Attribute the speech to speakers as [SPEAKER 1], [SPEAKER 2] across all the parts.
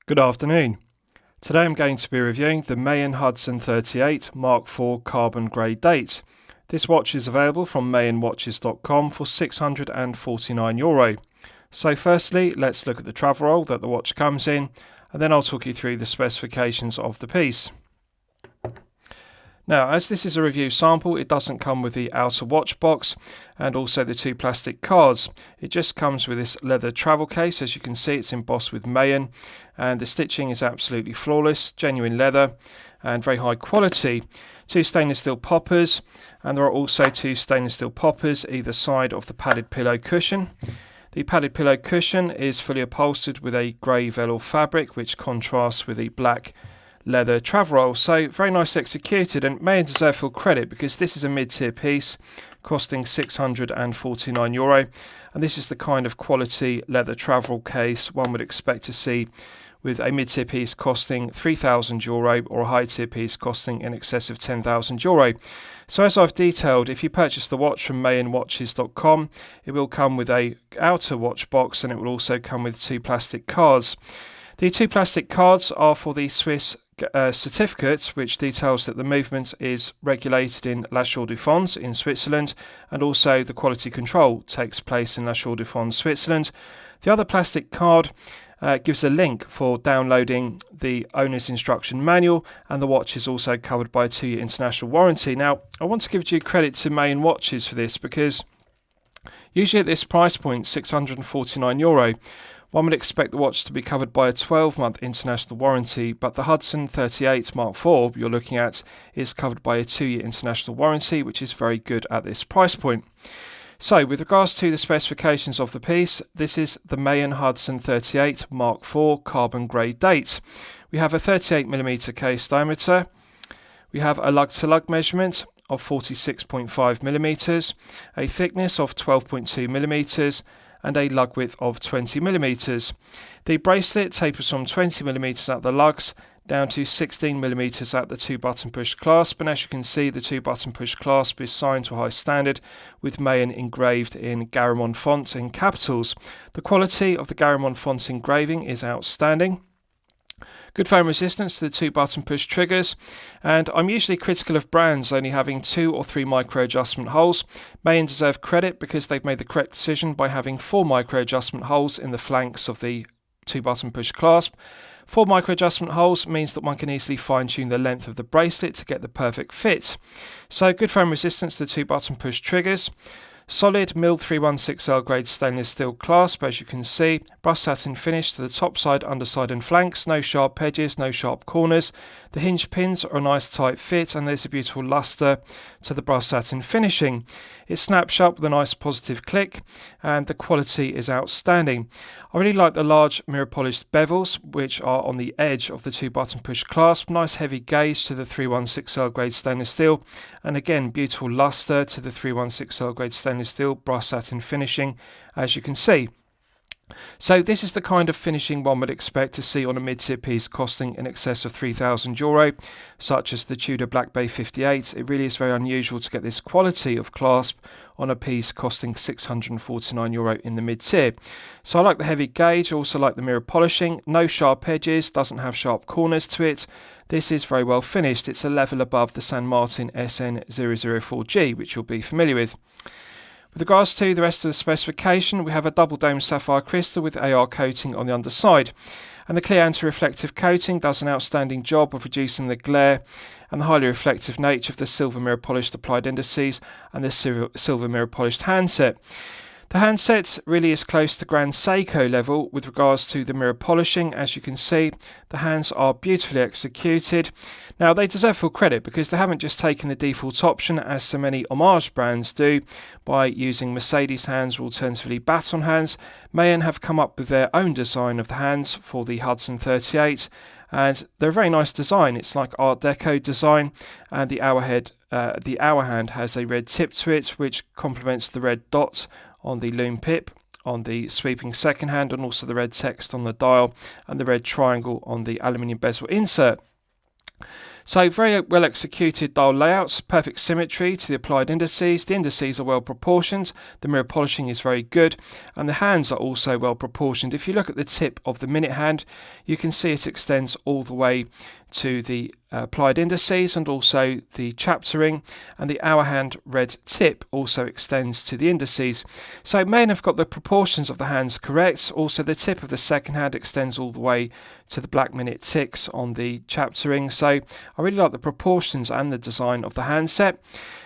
[SPEAKER 1] Good afternoon. Today I'm going to be reviewing the Maen Hudson 38 Mark IV carbon grey date. This watch is available from maenwatches.com for €649. So firstly, let's look at the travel roll that the watch comes in, and then I'll talk you through the specifications of the piece. Now, as this is a review sample, it doesn't come with the outer watch box and also the two plastic cards. It just comes with this leather travel case. As you can see, it's embossed with Maen, and the stitching is absolutely flawless, genuine leather and very high quality. Two stainless steel poppers, and there are also two stainless steel poppers either side of the padded pillow cushion. The padded pillow cushion is fully upholstered with a grey velour fabric which contrasts with the black leather travel roll, so very nice executed, and Maen deserve full credit because this is a mid-tier piece costing €649, and this is the kind of quality leather travel case one would expect to see with a mid-tier piece costing €3,000 or a high-tier piece costing in excess of €10,000. So as I've detailed, if you purchase the watch from maenwatches.com, it will come with a outer watch box and it will also come with two plastic cards. The two plastic cards are for the Swiss certificate, which details that the movement is regulated in La Chaux-de-Fonds in Switzerland, and also the quality control takes place in La Chaux-de-Fonds, Switzerland. The other plastic card gives a link for downloading the owner's instruction manual, and the watch is also covered by a 2-year international warranty. Now, I want to give due credit to Maen Watches for this, because usually at this price point, €649, one would expect the watch to be covered by a 12-month international warranty, but the Hudson 38 Mark IV you're looking at is covered by a 2-year international warranty, which is very good at this price point. So, with regards to the specifications of the piece, this is the Maen Hudson 38 Mark IV carbon grey date. We have a 38mm case diameter. We have a lug-to-lug measurement of 46.5mm, a thickness of 12.2mm, and a lug width of 20mm. The bracelet tapers from 20mm at the lugs down to 16mm at the 2-button push clasp, and as you can see, the 2-button push clasp is signed to a high standard with Maen engraved in Garamond font in capitals. The quality of the Garamond font engraving is outstanding. Good foam resistance to the 2-button push triggers, and I'm usually critical of brands only having 2 or 3 micro adjustment holes. Maen deserve credit because they've made the correct decision by having 4 micro adjustment holes in the flanks of the 2-button push clasp. 4 micro adjustment holes means that one can easily fine tune the length of the bracelet to get the perfect fit. So good foam resistance to the 2-button push triggers. Solid milled 316L grade stainless steel clasp, as you can see. Brushed satin finish to the top side, underside and flanks. No sharp edges, no sharp corners. The hinge pins are a nice tight fit, and there's a beautiful luster to the brushed satin finishing. It snaps shut with a nice positive click, and the quality is outstanding. I really like the large mirror polished bezels, which are on the edge of the 2-button push clasp. Nice heavy gauge to the 316L grade stainless steel, and again beautiful luster to the 316L grade stainless steel brushed satin finishing, as you can see. So this is the kind of finishing one would expect to see on a mid-tier piece costing in excess of €3,000, such as the Tudor Black Bay 58. It really is very unusual to get this quality of clasp on a piece costing €649 in the mid-tier. So I like the heavy gauge, also like the mirror polishing. No sharp edges, doesn't have sharp corners to it. This is very well finished. It's a level above the San Martin SN004G, which you'll be familiar with. With regards to the rest of the specification, we have a double dome sapphire crystal with AR coating on the underside, and the clear anti-reflective coating does an outstanding job of reducing the glare and the highly reflective nature of the silver mirror polished applied indices and the silver mirror polished handset. The handset really is close to Grand Seiko level with regards to the mirror polishing. As you can see, the hands are beautifully executed. Now, they deserve full credit because they haven't just taken the default option, as so many homage brands do, by using Mercedes hands or alternatively baton hands. Maen have come up with their own design of the hands for the Hudson 38, and they're a very nice design. It's like Art Deco design, and the hour hand has a red tip to it, which complements the red dot on the Lume pip on the sweeping second hand, and also the red text on the dial and the red triangle on the aluminium bezel insert. So very well executed dial layouts, perfect symmetry to the applied indices. The indices are well proportioned, the mirror polishing is very good, and the hands are also well proportioned. If you look at the tip of the minute hand, you can see it extends all the way to the applied indices and also the chapter ring, and the hour hand red tip also extends to the indices. So Maen have got the proportions of the hands correct. Also the tip of the second hand extends all the way to the black minute ticks on the chapter ring. So I really like the proportions and the design of the handset.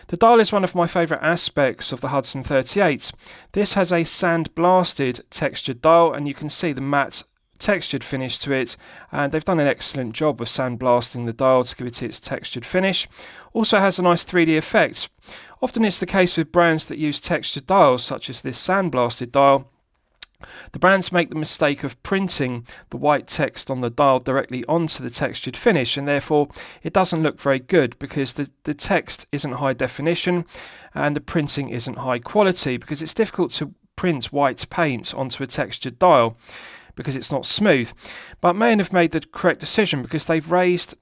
[SPEAKER 1] The dial is one of my favourite aspects of the Hudson 38. This has a sand blasted textured dial, and you can see the matte textured finish to it, and they've done an excellent job of sandblasting the dial to give it its textured finish. Also has a nice 3D effect. Often it's the case with brands that use textured dials, such as this sandblasted dial. The brands make the mistake of printing the white text on the dial directly onto the textured finish, and therefore it doesn't look very good because the text isn't high definition and the printing isn't high quality, because it's difficult to print white paint onto a textured dial because it's not smooth. But Maen have made the correct decision because they've raised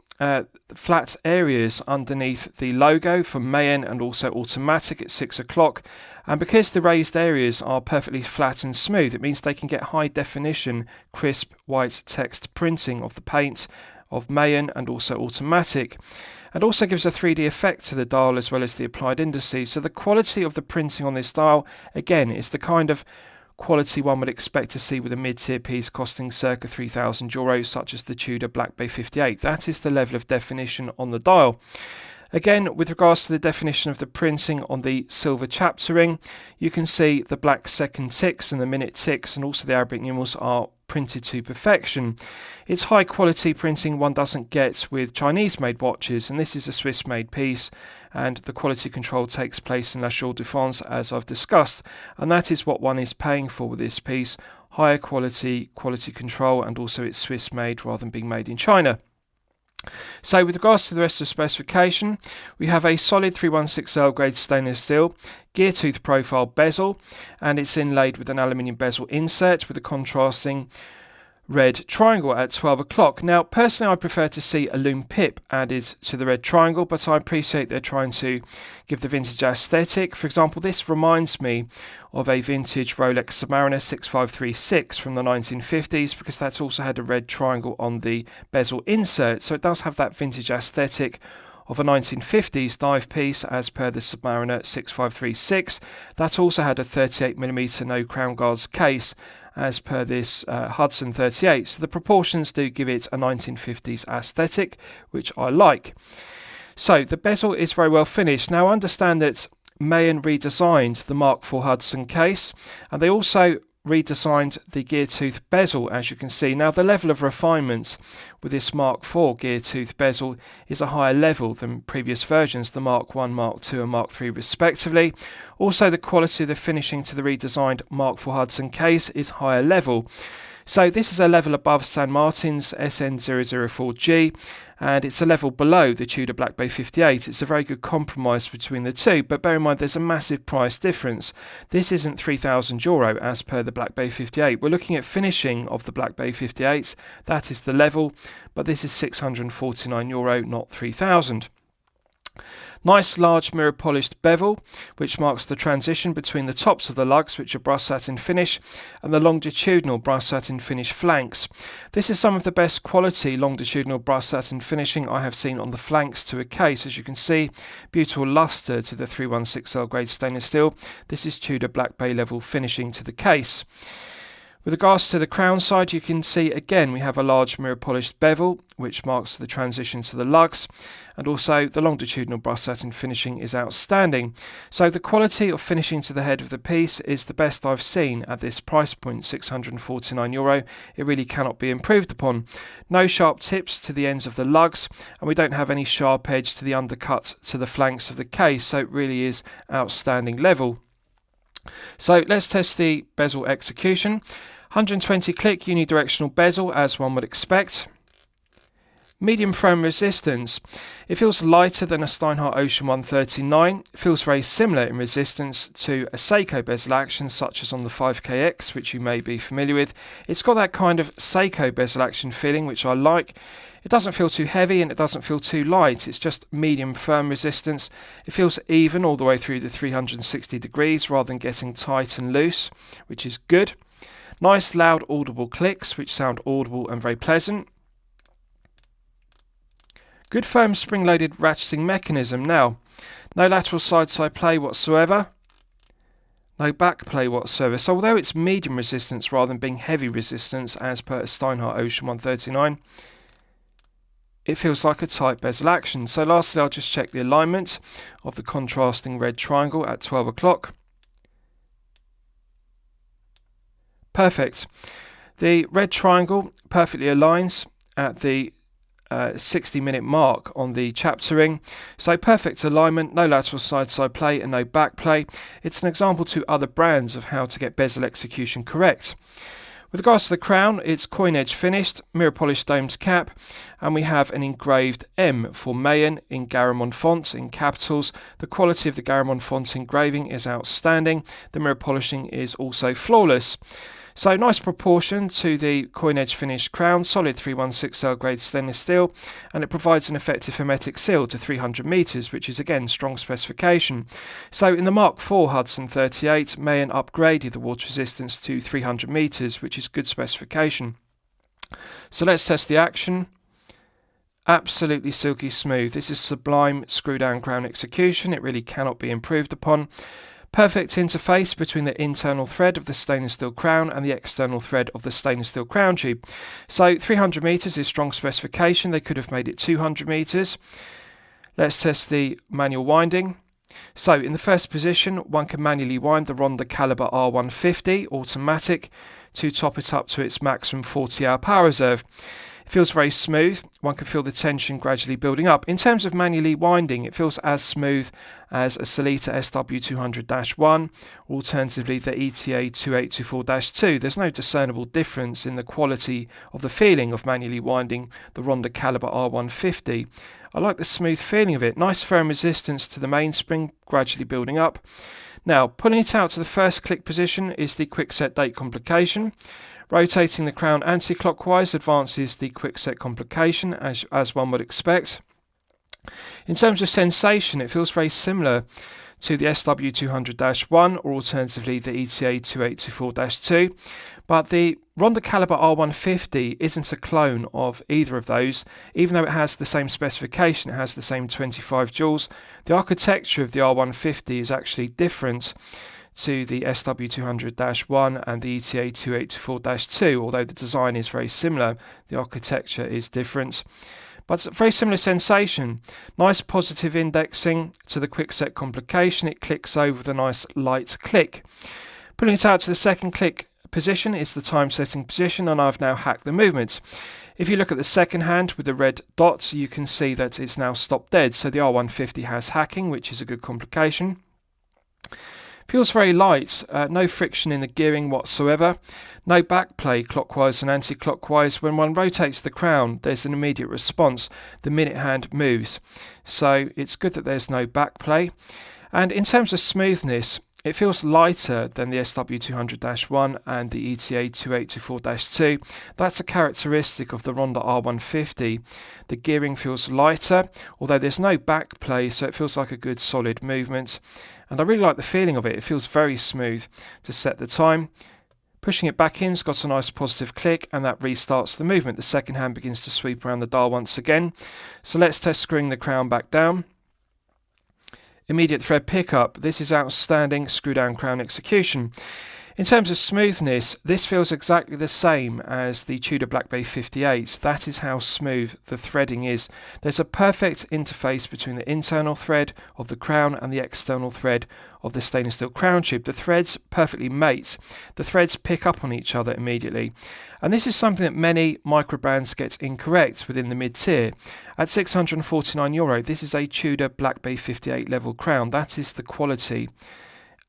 [SPEAKER 1] flat areas underneath the logo for Maen and also automatic at 6 o'clock, and because the raised areas are perfectly flat and smooth, it means they can get high definition crisp white text printing of the paint of Maen and also automatic, and also gives a 3D effect to the dial as well as the applied indices. So the quality of the printing on this dial, again, is the kind of quality one would expect to see with a mid-tier piece costing circa €3,000, such as the Tudor Black Bay 58. That is the level of definition on the dial. Again, with regards to the definition of the printing on the silver chapter ring, you can see the black second ticks and the minute ticks and also the Arabic numerals are printed to perfection. It's high quality printing one doesn't get with Chinese made watches, and this is a Swiss made piece, and the quality control takes place in La Chaux de France, as I've discussed, and that is what one is paying for with this piece: higher quality control, and also it's Swiss made rather than being made in China. So with regards to the rest of the specification, we have a solid 316L grade stainless steel gear tooth profile bezel, and it's inlaid with an aluminium bezel insert with a contrasting red triangle at 12 o'clock. Now, personally, I prefer to see a Lume pip added to the red triangle, but I appreciate they're trying to give the vintage aesthetic. For example, this reminds me of a vintage Rolex Submariner 6536 from the 1950s, because that's also had a red triangle on the bezel insert, so it does have that vintage aesthetic of a 1950s dive piece as per the Submariner 6536. That also had a 38mm no crown guards case as per this Hudson 38. So the proportions do give it a 1950s aesthetic, which I like. So the bezel is very well finished. Now I understand that Maen redesigned the Mark IV Hudson case, and they also redesigned the gear tooth bezel, as you can see. Now the level of refinement with this Mark IV gear tooth bezel is a higher level than previous versions, the Mark I, Mark II and Mark III respectively. Also the quality of the finishing to the redesigned Mark IV Hudson case is higher level. So this is a level above San Martin's SN004G, and it's a level below the Tudor Black Bay 58. It's a very good compromise between the two, but bear in mind there's a massive price difference. This isn't €3,000 as per the Black Bay 58. We're looking at finishing of the Black Bay 58. That is the level, but this is €649, not 3,000. Nice large mirror polished bevel, which marks the transition between the tops of the lugs, which are brushed satin finish, and the longitudinal brushed satin finish flanks. This is some of the best quality longitudinal brushed satin finishing I have seen on the flanks to a case. As you can see, beautiful luster to the 316L grade stainless steel. This is Tudor Black Bay level finishing to the case. With regards to the crown side, you can see again we have a large mirror polished bevel, which marks the transition to the lugs, and also the longitudinal brushed satin finishing is outstanding. So the quality of finishing to the head of the piece is the best I've seen at this price point, €649. It really cannot be improved upon. No sharp tips to the ends of the lugs, and we don't have any sharp edge to the undercut to the flanks of the case, so it really is outstanding level. So let's test the bezel execution. 120 click unidirectional bezel, as one would expect. Medium foam resistance. It feels lighter than a Steinhardt Ocean 139. It feels very similar in resistance to a Seiko bezel action such as on the 5KX, which you may be familiar with. It's got that kind of Seiko bezel action feeling, which I like. It doesn't feel too heavy and it doesn't feel too light. It's just medium firm resistance. It feels even all the way through the 360 degrees rather than getting tight and loose, which is good. Nice loud audible clicks, which sound audible and very pleasant. Good firm spring-loaded ratcheting mechanism. Now, no lateral side-side play whatsoever. No back play whatsoever. So although it's medium resistance rather than being heavy resistance as per a Steinhardt Ocean 139, it feels like a tight bezel action. So lastly, I'll just check the alignment of the contrasting red triangle at 12 o'clock. Perfect. The red triangle perfectly aligns at the 60-minute mark on the chapter ring. So perfect alignment, no lateral side-side play and no back play. It's an example to other brands of how to get bezel execution correct. With regards to the crown, it's coin edge finished, mirror polished domed cap, and we have an engraved M for Maen in Garamond font in capitals. The quality of the Garamond font engraving is outstanding. The mirror polishing is also flawless. So nice proportion to the coin edge finished crown, solid 316L grade stainless steel, and it provides an effective hermetic seal to 300 meters, which is again strong specification. So in the Mark 4 Hudson 38, Maen upgraded the water resistance to 300 meters, which is good specification. So let's test the action. Absolutely silky smooth. This is sublime screw down crown execution. It really cannot be improved upon. Perfect interface between the internal thread of the stainless steel crown and the external thread of the stainless steel crown tube. So 300 meters is strong specification. They could have made it 200 meters. Let's test the manual winding. So in the first position, one can manually wind the Ronda caliber R150 automatic to top it up to its maximum 40-hour power reserve. It feels very smooth. One can feel the tension gradually building up. In terms of manually winding, it feels as smooth as a Sellita SW200-1, or alternatively the ETA 2824-2. There's no discernible difference in the quality of the feeling of manually winding the Ronda caliber R150. I like the smooth feeling of it. Nice firm resistance to the mainspring, gradually building up. Now, pulling it out to the first click position is the quickset date complication. Rotating the crown anti-clockwise advances the quickset complication, as one would expect. In terms of sensation, it feels very similar to the SW200-1 or alternatively the ETA 2824-2, but the Ronda caliber R150 isn't a clone of either of those. Even though it has the same specification, it has the same 25 joules, the architecture of the R150 is actually different to the SW200-1 and the ETA 2824-2. Although the design is very similar, the architecture is different. But it's a very similar sensation. Nice positive indexing to the quickset complication. It clicks over with a nice light click. Pulling it out to the second click position is the time setting position, and I've now hacked the movement. If you look at the second hand with the red dots, you can see that it's now stopped dead. So the R150 has hacking, which is a good complication. Feels very light, no friction in the gearing whatsoever, no backplay clockwise and anti-clockwise. When one rotates the crown, there's an immediate response. The minute hand moves, so it's good that there's no backplay. And in terms of smoothness, it feels lighter than the SW200-1 and the ETA 2824-2. That's a characteristic of the Ronda R150. The gearing feels lighter, although there's no backplay, so it feels like a good solid movement. And I really like the feeling of it. It feels very smooth to set the time. Pushing it back in's got a nice positive click, and that restarts the movement. The second hand begins to sweep around the dial once again. So let's test screwing the crown back down. Immediate thread pickup. This is outstanding screw down crown execution. In terms of smoothness, this feels exactly the same as the Tudor Black Bay 58. That is how smooth the threading is. There's a perfect interface between the internal thread of the crown and the external thread of the stainless steel crown tube. The threads perfectly mate. The threads pick up on each other immediately. And this is something that many micro brands get incorrect within the mid-tier. At €649, this is a Tudor Black Bay 58 level crown. That is the quality.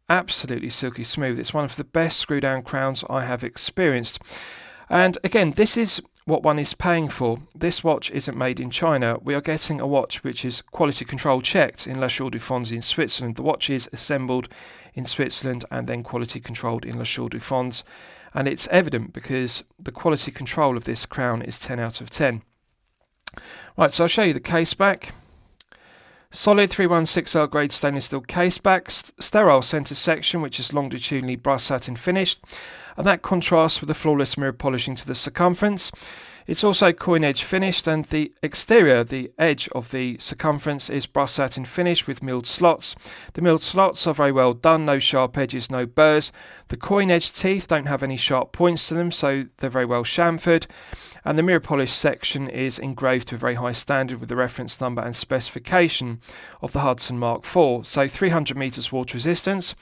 [SPEAKER 1] Absolutely silky smooth. It's one of the best screw down crowns I have experienced. And again, this is what one is paying for. This watch isn't made in China. We are getting a watch which is quality control checked in La Chaux-de-Fonds in Switzerland. The watch is assembled in Switzerland and then quality controlled in La Chaux-de-Fonds. And it's evident because the quality control of this crown is 10 out of 10. Right, so I'll show you the Caseback. Solid 316L grade stainless steel Caseback, sterile centre section which is longitudinally brushed satin finished, and that contrasts with the flawless mirror polishing to the circumference. It's also coin edge finished, and the exterior, the edge of the circumference, is brushed satin finish with milled slots. The milled slots are very well done, no sharp edges, no burrs. The coin edge teeth don't have any sharp points to them, so they're very well chamfered. And the mirror polish section is engraved to a very high standard with the reference number and specification of the Hudson Mark IV. So 300 metres water resistance.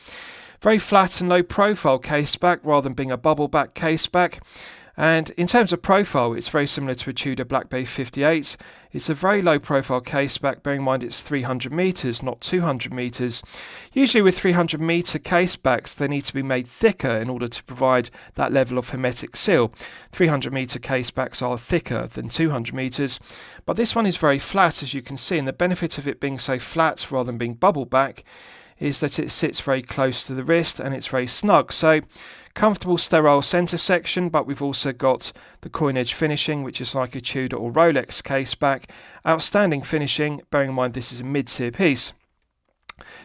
[SPEAKER 1] Very flat and low profile Caseback rather than being a bubble back Caseback. And in terms of profile, it's very similar to a Tudor Black Bay 58. It's a very low profile Caseback, bearing in mind it's 300 metres, not 200 metres. Usually with 300 metre Casebacks, they need to be made thicker in order to provide that level of hermetic seal. 300 metre Casebacks are thicker than 200 metres, but this one is very flat, as you can see, and the benefit of it being so flat rather than being bubble back is that it sits very close to the wrist and it's very snug. So comfortable sterile centre section, but we've also got the coin edge finishing, which is like a Tudor or Rolex Caseback. Outstanding finishing, bearing in mind this is a mid-tier piece.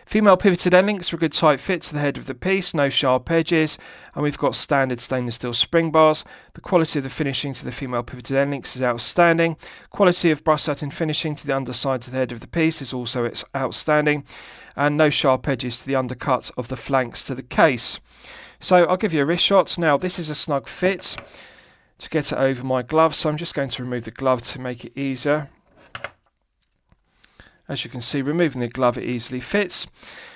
[SPEAKER 1] Female pivoted end links are a good tight fit to the head of the piece, no sharp edges, and we've got standard stainless steel spring bars. The quality of the finishing to the female pivoted end links is outstanding. Quality of brush satin finishing to the underside to the head of the piece is also outstanding, and no sharp edges to the undercut of the flanks to the case. So I'll give you a wrist shot. Now this is a snug fit to get it over my glove, so I'm just going to remove the glove to make it easier. As you can see, removing the glove, it easily fits.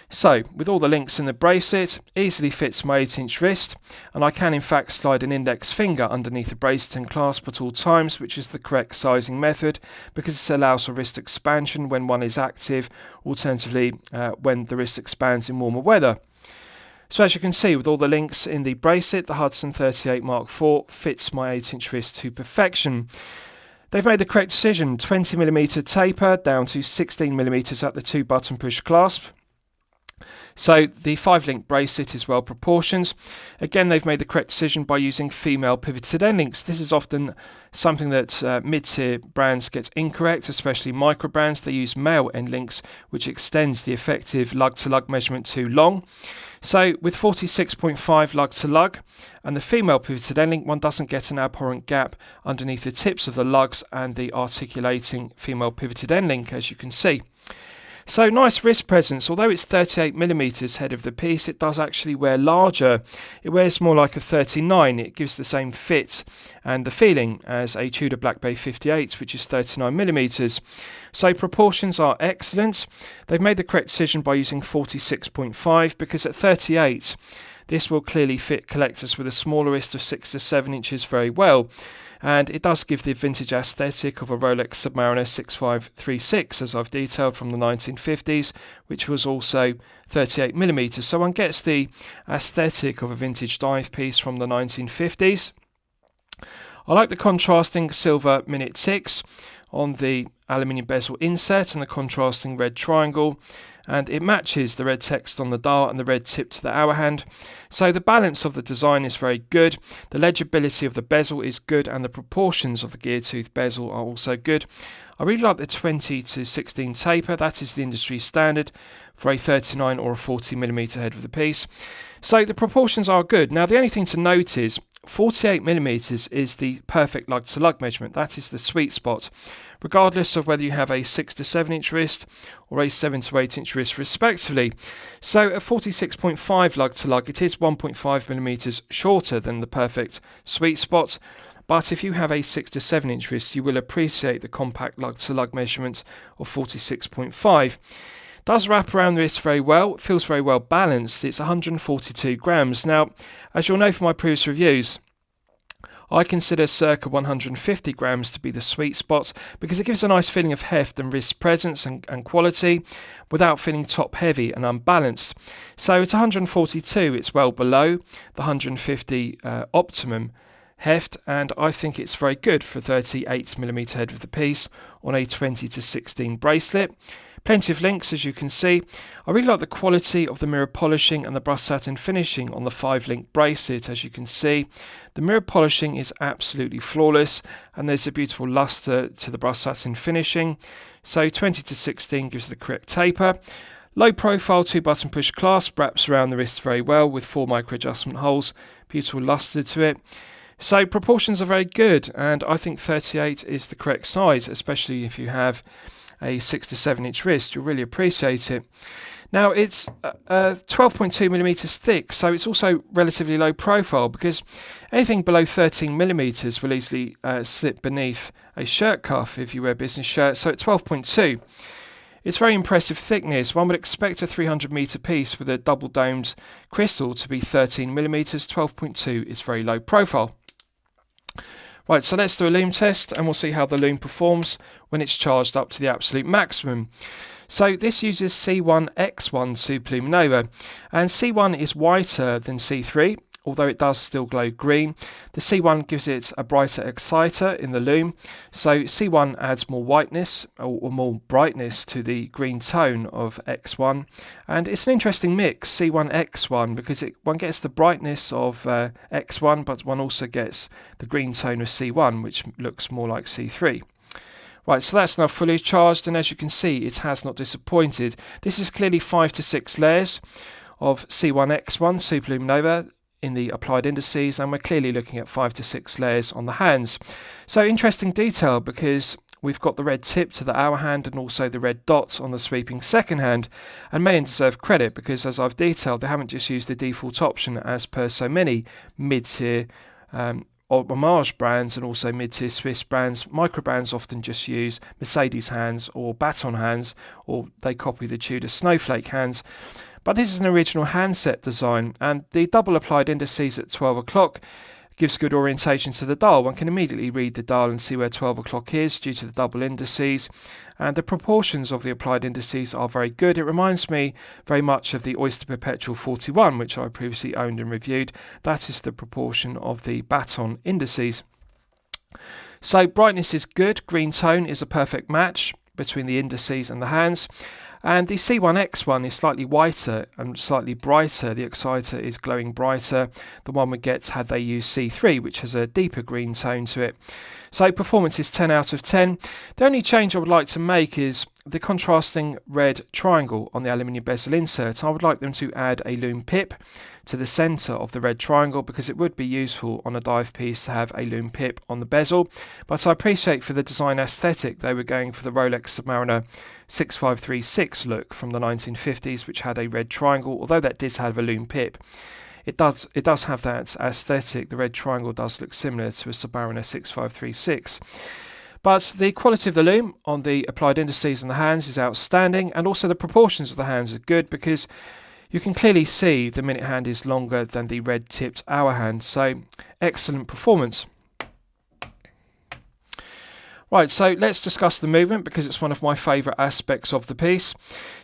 [SPEAKER 1] So, with all the links in the bracelet, easily fits my 8-inch wrist, and I can in fact slide an index finger underneath the bracelet and clasp at all times, which is the correct sizing method, because this allows for wrist expansion when one is active, alternatively when the wrist expands in warmer weather. So as you can see, with all the links in the bracelet, the Hudson 38 Mark IV fits my 8-inch wrist to perfection. They've made the correct decision, 20mm taper down to 16mm at the 2-button push clasp. So the 5-link bracelet is well proportioned. Again, they've made the correct decision by using female pivoted end links. This is often something that mid-tier brands get incorrect, especially micro brands. They use male end links, which extends the effective lug-to-lug measurement too long. So with 46.5 lug to lug and the female pivoted end link, one doesn't get an abhorrent gap underneath the tips of the lugs and the articulating female pivoted end link, as you can see. So nice wrist presence. Although it's 38mm head of the piece, it does actually wear larger. It wears more like a 39. It gives the same fit and the feeling as a Tudor Black Bay 58, which is 39mm. So proportions are excellent. They've made the correct decision by using 46.5 because at 38, this will clearly fit collectors with a smaller wrist of 6 to 7 inches very well. And it does give the vintage aesthetic of a Rolex Submariner 6536, as I've detailed, from the 1950s, which was also 38mm. So one gets the aesthetic of a vintage dive piece from the 1950s. I like the contrasting silver minute ticks on the aluminium bezel insert and the contrasting red triangle, and it matches the red text on the dial and the red tip to the hour hand. So the balance of the design is very good, the legibility of the bezel is good, and the proportions of the gear tooth bezel are also good. I really like the 20 to 16 taper. That is the industry standard for a 39 or a 40mm head of the piece. So the proportions are good. Now the only thing to note is 48mm is the perfect lug to lug measurement. That is the sweet spot, regardless of whether you have a 6 to 7 inch wrist or a 7 to 8 inch wrist respectively. So at 46.5 lug to lug, it is 1.5mm shorter than the perfect sweet spot. But if you have a 6 to 7 inch wrist, you will appreciate the compact lug to lug measurement of 46.5. Does wrap around the wrist very well, it feels very well balanced. It's 142 grams. Now, as you'll know from my previous reviews, I consider circa 150 grams to be the sweet spot because it gives a nice feeling of heft and wrist presence and quality without feeling top heavy and unbalanced. So it's 142, it's well below the 150 optimum heft, and I think it's very good for 38mm head of the piece on a 20-16 bracelet. Plenty of links, as you can see. I really like the quality of the mirror polishing and the brushed satin finishing on the 5-link bracelet. As you can see, the mirror polishing is absolutely flawless, and there's a beautiful luster to the brushed satin finishing. So 20-16 gives the correct taper. Low profile 2-button push clasp wraps around the wrist very well with 4 micro adjustment holes. Beautiful luster to it. So proportions are very good, and I think 38 is the correct size, especially if you have a 6 to 7 inch wrist. You'll really appreciate it. Now it's 12.2mm thick, so it's also relatively low profile, because anything below 13mm will easily slip beneath a shirt cuff if you wear business shirts. So at 12.2, it's very impressive thickness. One would expect a 300-meter piece with a double domed crystal to be 13mm. 12.2 is very low profile. Right, so let's do a Lume test, and we'll see how the Lume performs when it's charged up to the absolute maximum. So this uses C1X1 Superluminova, and C1 is whiter than C3, although it does still glow green. The C1 gives it a brighter exciter in the Lume, so C1 adds more whiteness or more brightness to the green tone of X1, and it's an interesting mix, C1X1, because one gets the brightness of X1, but one also gets the green tone of C1, which looks more like C3. Right, so that's now fully charged, and as you can see, it has not disappointed. This is clearly 5 to 6 layers of C1X1 Superluminova in the applied indices, and we're clearly looking at 5 to 6 layers on the hands. So interesting detail, because we've got the red tip to the hour hand and also the red dots on the sweeping second hand, and Maen deserve credit, because as I've detailed, they haven't just used the default option as per so many mid-tier homage brands and also mid-tier Swiss brands. Micro brands often just use Mercedes hands or baton hands, or they copy the Tudor snowflake hands. But this is an original handset design, and the double applied indices at 12 o'clock gives good orientation to the dial. One can immediately read the dial and see where 12 o'clock is due to the double indices, and the proportions of the applied indices are very good. It reminds me very much of the Oyster Perpetual 41, which I previously owned and reviewed. That is the proportion of the baton indices. So brightness is good, green tone is a perfect match between the indices and the hands. And the C1X1 is slightly whiter and slightly brighter. The exciter is glowing brighter than one would get had they used C3, which has a deeper green tone to it. So performance is 10 out of 10. The only change I would like to make is the contrasting red triangle on the aluminium bezel insert. I would like them to add a Lume pip to the centre of the red triangle, because it would be useful on a dive piece to have a Lume pip on the bezel. But I appreciate for the design aesthetic they were going for the Rolex Submariner 6536 look from the 1950s, which had a red triangle, although that did have a Lume pip. It does have that aesthetic. The red triangle does look similar to a Submariner 6536. But the quality of the Lume on the applied indices and the hands is outstanding, and also the proportions of the hands are good, because you can clearly see the minute hand is longer than the red tipped hour hand. So excellent performance. Right, so let's discuss the movement, because it's one of my favourite aspects of the piece.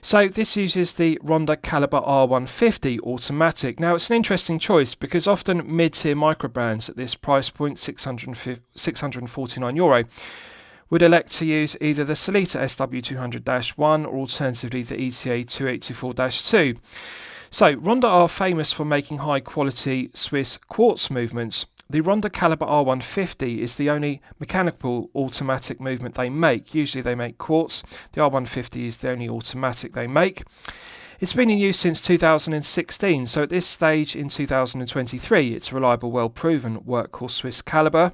[SPEAKER 1] So this uses the Ronda Caliber R150 automatic. Now it's an interesting choice, because often mid-tier micro brands at this price point, €649, would elect to use either the Sellita SW200-1 or alternatively the ETA 2824-2. So Ronda are famous for making high quality Swiss quartz movements. The Ronda Caliber R150 is the only mechanical automatic movement they make. Usually they make quartz. The R150 is the only automatic they make. It's been in use since 2016, so at this stage in 2023 it's a reliable, well-proven workhorse Swiss caliber.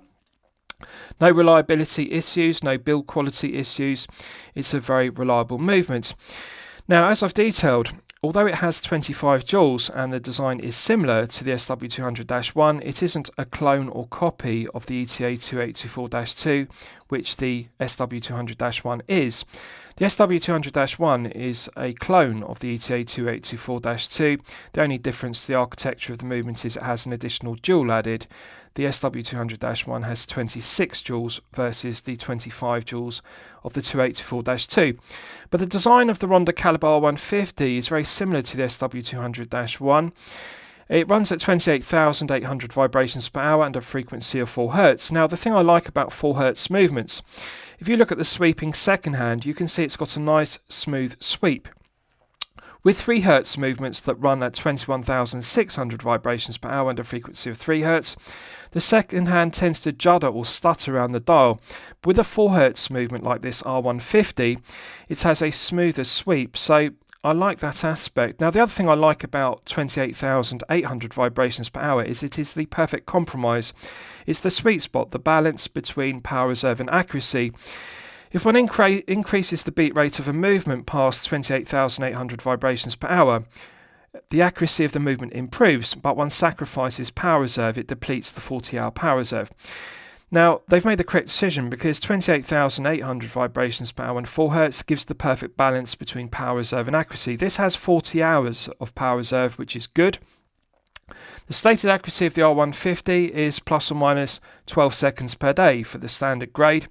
[SPEAKER 1] No reliability issues, no build quality issues. It's a very reliable movement. Now, as I've detailed, although it has 25 joules and the design is similar to the SW200-1, it isn't a clone or copy of the ETA 2824-2, which the SW200-1 is. The SW200-1 is a clone of the ETA 2824-2. The only difference to the architecture of the movement is it has an additional joule added. The SW200-1 has 26 joules versus the 25 joules of the 2824-2. But the design of the Ronda Caliber R150 is very similar to the SW200-1. It runs at 28,800 vibrations per hour and a frequency of 4 Hz. Now, the thing I like about 4 Hz movements, if you look at the sweeping second hand, you can see it's got a nice smooth sweep. With 3 Hz movements that run at 21,600 vibrations per hour and a frequency of 3 Hz, the second hand tends to judder or stutter around the dial. With a 4 Hz movement like this R150, it has a smoother sweep, so I like that aspect. Now, the other thing I like about 28,800 vibrations per hour is it is the perfect compromise. It's the sweet spot, the balance between power reserve and accuracy. If one increases the beat rate of a movement past 28,800 vibrations per hour, the accuracy of the movement improves, but one sacrifices power reserve, it depletes the 40-hour power reserve. Now, they've made the correct decision because 28,800 vibrations per hour and 4 Hz gives the perfect balance between power reserve and accuracy. This has 40 hours of power reserve, which is good. The stated accuracy of the R150 is plus or minus 12 seconds per day for the standard grade.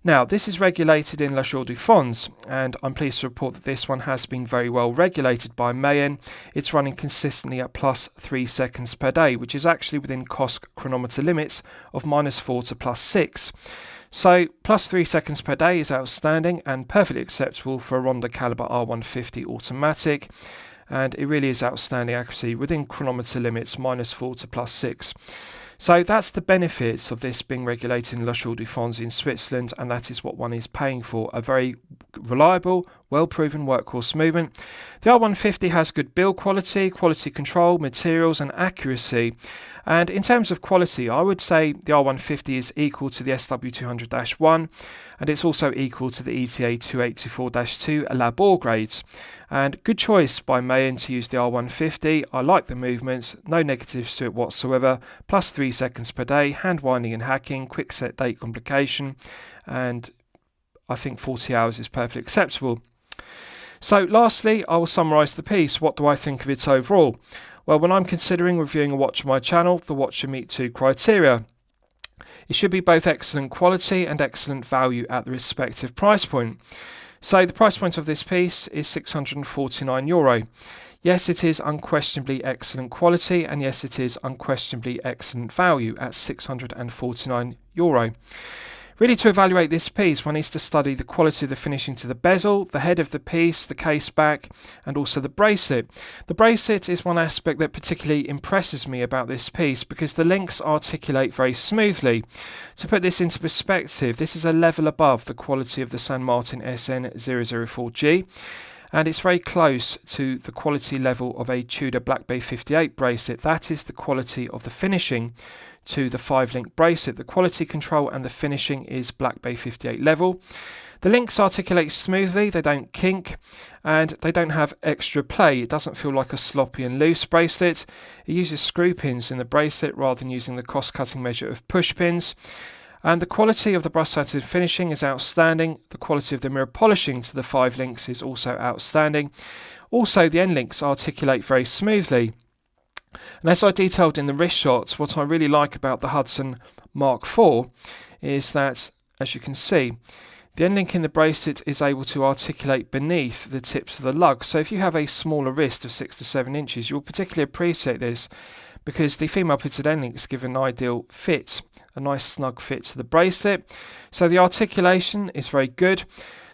[SPEAKER 1] Now, this is regulated in La Chaux du Fonds, and I'm pleased to report that this one has been very well regulated by Maen. It's running consistently at plus 3 seconds per day, which is actually within COSC chronometer limits of -4 to +6. So, plus 3 seconds per day is outstanding and perfectly acceptable for a Ronda caliber R150 automatic, and it really is outstanding accuracy within chronometer limits -4 to +6. So that's the benefits of this being regulated in La Chaux du Fonds in Switzerland, and that is what one is paying for, a very reliable, well-proven workhorse movement. The R150 has good build quality, quality control, materials and accuracy. And in terms of quality, I would say the R150 is equal to the SW200-1, and it's also equal to the ETA 2824-2 Labor grades. And good choice by Maen to use the R150. I like the movements, no negatives to it whatsoever, plus 3 seconds per day, hand winding and hacking, quick set date complication, and I think 40 hours is perfectly acceptable. So lastly, I will summarise the piece. What do I think of it overall? Well, when I'm considering reviewing a watch on my channel, the watch should meet 2 criteria. It should be both excellent quality and excellent value at the respective price point. So the price point of this piece is €649. Yes, it is unquestionably excellent quality, and yes, it is unquestionably excellent value at €649. Really, to evaluate this piece, one needs to study the quality of the finishing to the bezel, the head of the piece, the caseback, and also the bracelet. The bracelet is one aspect that particularly impresses me about this piece because the links articulate very smoothly. To put this into perspective, this is a level above the quality of the San Martin SN004G. And it's very close to the quality level of a Tudor Black Bay 58 bracelet. That is the quality of the finishing to the 5-link bracelet. The quality control and the finishing is Black Bay 58 level. The links articulate smoothly, they don't kink, and they don't have extra play. It doesn't feel like a sloppy and loose bracelet. It uses screw pins in the bracelet rather than using the cost-cutting measure of push pins. And the quality of the brush-satin finishing is outstanding. The quality of the mirror polishing to the 5 links is also outstanding. Also, the end links articulate very smoothly. And as I detailed in the wrist shots, what I really like about the Hudson Mark IV is that, as you can see, the end link in the bracelet is able to articulate beneath the tips of the lug. So if you have a smaller wrist of 6 to 7 inches, you'll particularly appreciate this because the female pitted end links give an ideal fit, a nice snug fit to the bracelet. So the articulation is very good.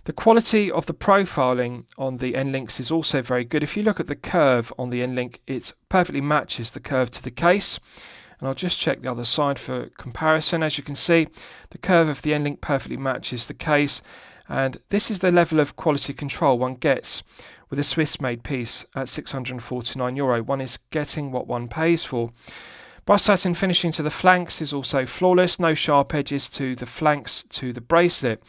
[SPEAKER 1] The quality of the profiling on the end links is also very good. If you look at the curve on the end link, it perfectly matches the curve to the case. And I'll just check the other side for comparison. As you can see, the curve of the end link perfectly matches the case. And this is the level of quality control one gets with a Swiss-made piece at €649. One is getting what one pays for. Brush satin finishing to the flanks is also flawless. No sharp edges to the flanks to the bracelet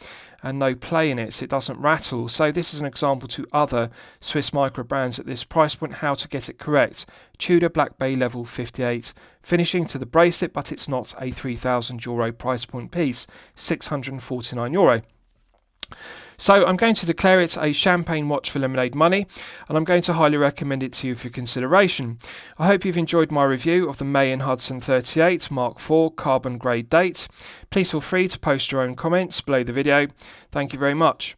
[SPEAKER 1] and no play in it, so it doesn't rattle. So this is an example to other Swiss micro brands at this price point, how to get it correct. Tudor Black Bay level 58 finishing to the bracelet, but it's not a €3,000 price point piece, €649. So I'm going to declare it a champagne watch for lemonade money, and I'm going to highly recommend it to you for consideration. I hope you've enjoyed my review of the Maen Hudson 38 Mark IV carbon grade date. Please feel free to post your own comments below the video. Thank you very much.